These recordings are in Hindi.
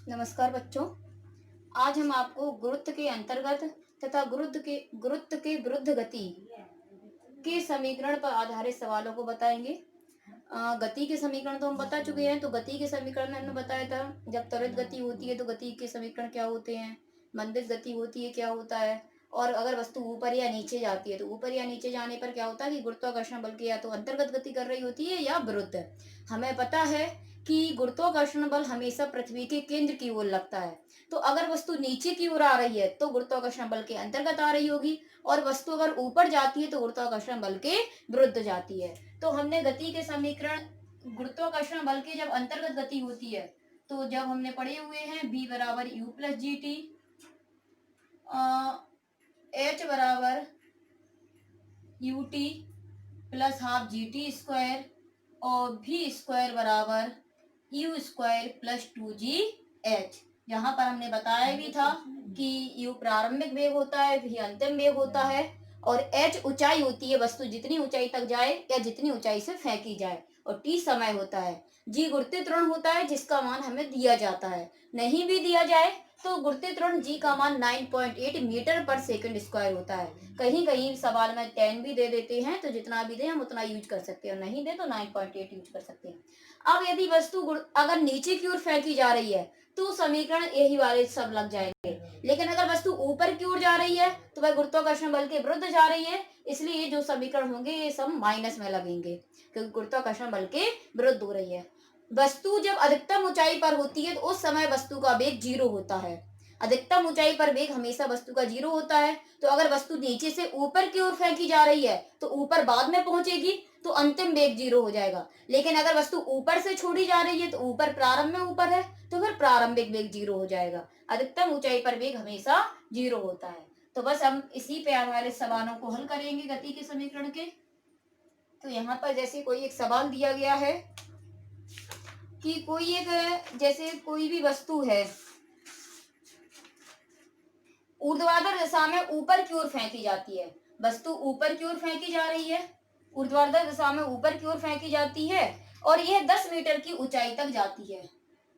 नमस्कार बच्चों। आज हम आपको गुरुत्व के अंतर्गत तथा गुरुत्व के विरुद्ध गति के समीकरण पर आधारित सवालों को बताएंगे। गति के समीकरण तो हम बता चुके हैं। तो गति के समीकरण में हमने बताया था, जब त्वरित गति होती है तो गति के समीकरण क्या होते हैं, मंदित गति होती है क्या होता है, और अगर वस्तु ऊपर या नीचे जाती है तो ऊपर या नीचे जाने पर क्या होता है कि गुरुत्वाकर्षण बल की या तो अंतर्गत गति कर रही होती है या विरुद्ध। हमें पता है कि गुरुत्वाकर्षण बल हमेशा पृथ्वी के केंद्र की ओर लगता है। तो अगर वस्तु नीचे की ओर आ रही है तो गुरुत्वाकर्षण बल के अंतर्गत आ रही होगी, और वस्तु अगर ऊपर जाती है तो गुरुत्वाकर्षण बल के विरुद्ध जाती है। तो हमने गति के समीकरण, गुरुत्वाकर्षण बल की जब अंतर्गत गति होती है तो जब हमने पढ़े हुए हैं b बराबर u plus G T, h बराबर U T plus half G T square, और v स्क्वायर बराबर यू स्क्वायर प्लस 2gh। यहाँ पर हमने बताया भी था कि u प्रारंभिक वेग होता है, v अंतिम वेग होता है, और h ऊंचाई होती है, वस्तु जितनी ऊंचाई तक जाए या जितनी ऊंचाई से फेंकी जाए, और t समय होता है, g गुरुत्वीय त्वरण होता है जिसका मान हमें दिया जाता है। नहीं भी दिया जाए तो गुरुत्वीय त्वरण g का मान 9.8 मीटर पर सेकंड स्क्वायर होता है। कहीं कहीं सवाल में 10 भी दे देते हैं, तो जितना भी दे हम उतना यूज कर सकते हैं, और नहीं दे तो 9.8 यूज कर सकते हैं। अब यदि वस्तु अगर नीचे की ओर फेंकी जा रही है तो समीकरण यही वाले सब लग जाएंगे, लेकिन अगर वस्तु ऊपर की ओर जा रही है तो वह गुरुत्वाकर्षण बल के विरुद्ध जा रही है, इसलिए ये जो समीकरण होंगे ये सब माइनस में लगेंगे, क्योंकि गुरुत्वाकर्षण बल के विरुद्ध हो रही है। वस्तु जब अधिकतम ऊंचाई पर होती है तो उस समय वस्तु का वेग 0 होता है। अधिकतम ऊंचाई पर वेग हमेशा वस्तु का 0 होता है। तो अगर वस्तु नीचे से ऊपर की ओर फेंकी जा रही है तो ऊपर बाद में पहुंचेगी तो अंतिम वेग 0 हो जाएगा, लेकिन अगर वस्तु ऊपर से छोड़ी जा रही है तो ऊपर प्रारंभ में ऊपर है तो फिर प्रारंभिक वेग 0 हो जाएगा। अधिकतम ऊंचाई पर वेग हमेशा 0 होता है। तो बस हम इसी पे आने वाले सवालों को हल करेंगे गति के समीकरण के। तो यहाँ पर जैसे कोई एक सवाल दिया गया है कि कोई एक, जैसे कोई भी वस्तु है ऊर्ध्वाधर दिशा में ऊपर की ओर फेंकी जाती है, वस्तु ऊपर की ओर फेंकी जा रही है, ऊर्ध्वाधर दिशा में ऊपर की ओर फेंकी जाती है, और यह 10 मीटर की ऊंचाई तक जाती है।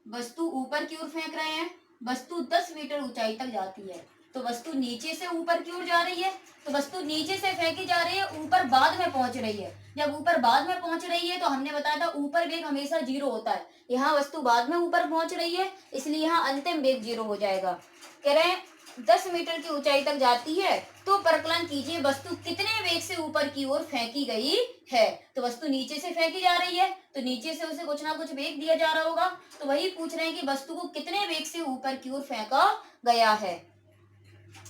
वस्तु ऊपर की ओर फेंक रहे हैं, वस्तु 10 मीटर ऊंचाई तक जाती है। तो वस्तु नीचे से ऊपर की ओर जा रही है, तो वस्तु नीचे से फेंकी जा रही है, ऊपर बाद में पहुंच रही है। जब ऊपर बाद में पहुंच रही है तो हमने बताया था ऊपर वेग हमेशा 0 होता है। यहाँ वस्तु बाद में ऊपर पहुंच रही है, इसलिए यहाँ अंतिम वेग 0 हो जाएगा। कह रहे हैं 10 मीटर की ऊंचाई तक जाती है, तो परकलन कीजिए वस्तु कितने वेग से ऊपर की ओर फेंकी गई है। तो वस्तु नीचे से फेंकी जा रही है तो नीचे से उसे कुछ ना कुछ वेग दिया जा रहा होगा, तो वही पूछ रहे हैं कि वस्तु को कितने वेग से ऊपर की ओर फेंका गया है।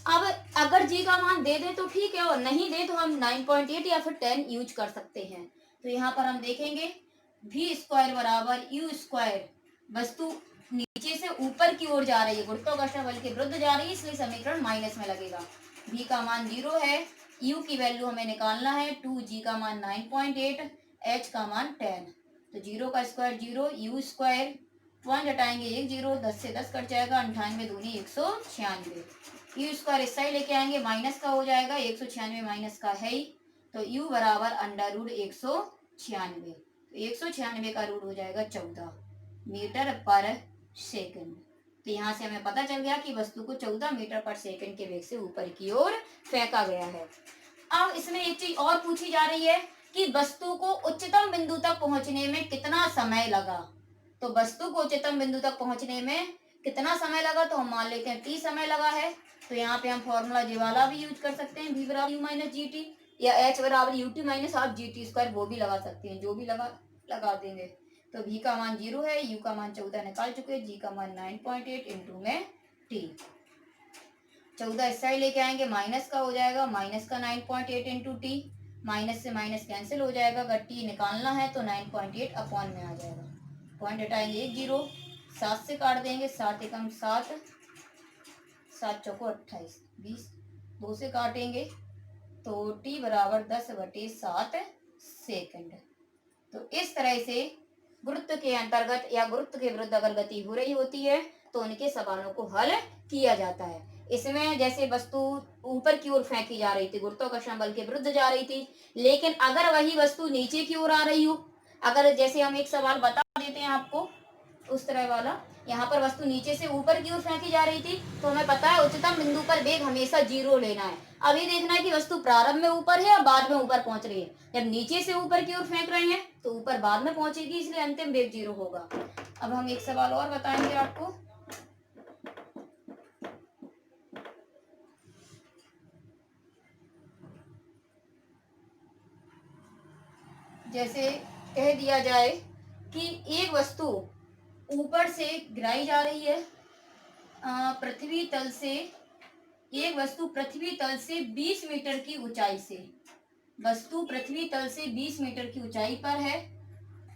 अब अगर जी का मान दे दे तो ठीक है, और नहीं दे तो हम 9.8 या फिर 10 यूज कर सकते हैं। तो यहाँ पर हम देखेंगे v स्क्वायर बराबर यू स्क्वायर, वस्तु नीचे से ऊपर की ओर जा रही है, गुरुत्वाकर्षण बल के विरुद्ध जा रही है, इसलिए समीकरण माइनस में लगेगा। v का मान 0 है, u की वैल्यू हमें निकालना है 2, g का मान 9.8, h का मान 10। तो 0 का स्क्वायर 0, u स्क्वायर, पॉइंट हटाएंगे 1 0, 10 से 10 कट जाएगा, 98 दूनी 196। यू स्क्वायर इस साइड लेके आएंगे, माइनस का हो जाएगा, 196 माइनस का है ही, तो u बराबर अंडर रूट 196। तो 196 का रूट हो जाएगा 14 मीटर पर सेकंड। तो यहाँ से हमें पता चल गया कि वस्तु को 14 मीटर पर सेकंड के वेग से ऊपर की ओर फेंका गया है। अब इसमें एक चीज और पूछी जा रही है कि वस्तु को उच्चतम बिंदु तक पहुंचने में कितना समय लगा। तो वस्तु को उच्चतम बिंदु तक पहुंचने में कितना समय लगा, तो हम मान लेते हैं t समय लगा है। तो यहाँ पे हम फॉर्मूला जी वाला भी यूज कर सकते हैं, v बराबर यू माइनस जी टी, या h बराबर U T minus half G T square, वो भी लगा सकते हैं, जो भी लगा देंगे। तो v का मान 0 है, u का मान 14 निकाल चुके, g का मान 9.8 इंटू में t। 14 इस साइड लेके आएंगे, माइनस का हो जाएगा, माइनस का 9.8 इंटू टी, माइनस से माइनस कैंसिल हो जाएगा, अगर टी निकालना है तो 9.8 अपॉन में आ जाएगा। पॉइंट हटाएंगे 1 0, 7 से काट देंगे, 7 एकम 7, 7 चौको 28, 20, 2 से काटेंगे तो t बराबर 10/7 सेकंड। तो इस तरह से गुरुत्व के अंतर्गत या गुरुत्व के विरुद्ध अगर गति हो रही होती है तो उनके सवालों को हल किया जाता है। इसमें जैसे वस्तु ऊपर की ओर फेंकी जा रही थी, गुरुत्वाकर्षण बल के विरुद्ध जा रही थी, लेकिन अगर वही वस्तु नीचे की ओर आ रही हो, अगर जैसे हम एक सवाल बता देते हैं आपको उस तरह वाला। यहाँ पर वस्तु नीचे से ऊपर की ओर फेंकी जा रही थी, तो हमें पता है उच्चतम बिंदु पर वेग हमेशा 0 लेना है। अब ये देखना है कि वस्तु प्रारंभ में ऊपर है या बाद में ऊपर पहुंच रही है। जब नीचे से ऊपर की ओर फेंक रहे हैं तो ऊपर बाद में पहुंचेगी, इसलिए अंतिम वेग 0 होगा। अब हम एक सवाल और बताएंगे आपको। जैसे कह दिया जाए कि एक वस्तु ऊपर से गिराई जा रही है पृथ्वी तल से, एक वस्तु पृथ्वी तल से 20 मीटर की ऊंचाई से, वस्तु पृथ्वी तल से 20 मीटर की ऊंचाई पर है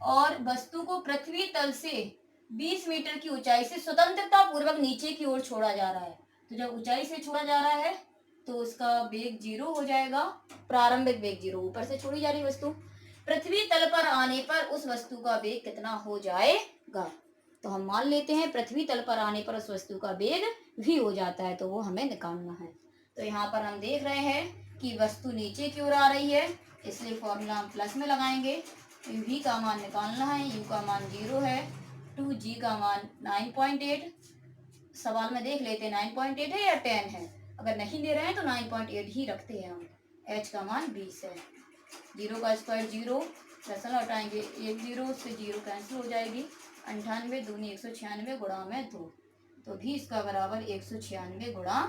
और वस्तु को पृथ्वी तल से 20 मीटर की ऊंचाई से स्वतंत्रता पूर्वक नीचे की ओर छोड़ा जा रहा है। तो जब ऊंचाई से छोड़ा जा रहा है तो उसका वेग 0 हो जाएगा, प्रारंभिक वेग 0। ऊपर से छोड़ी जा रही वस्तु, पृथ्वी तल पर आने पर उस वस्तु का वेग कितना हो जाएगा। तो हम मान लेते हैं पृथ्वी तल पर आने पर उस वस्तु का वेग v हो जाता है, तो वो हमें निकालना है। तो यहाँ पर हम देख रहे हैं कि वस्तु नीचे की ओर आ रही है, इसलिए फॉर्मूला हम प्लस में लगाएंगे। v का मान निकालना है, u का मान 0 है, 2g का मान 9.8। सवाल में देख लेते हैं 9.8 है या 10 है। अगर नहीं दे रहे हैं तो 9.8 ही रखते हैं हम। h का मान 20 है। 0 का स्क्वायर 0, दशमलव हटाएंगे 1 0 से 0 कैंसिल हो जाएगी। 98 दूनी 196 गुणा में 2, तो भी इसका बराबर 196 गुणा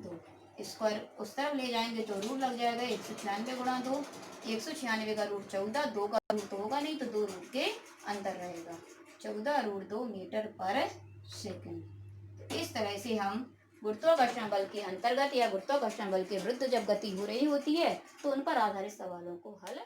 2। स्क्वायर उस तरफ ले जाएंगे तो रूट लग जाएगा 196 गुणा 2। 196 का रूट 14, 2 का रूट तो होगा नहीं, तो 2 रूट के अंदर रहेगा। 14 रूट 2 मीटर पर सेकंड। तो इस तरह से हम गुरुत्वाकर्षण बल के अंतर्गत या गुरुत्वाकर्षण बल के विरुद्ध जब गति हो रही होती है तो उन पर आधारित सवालों को हल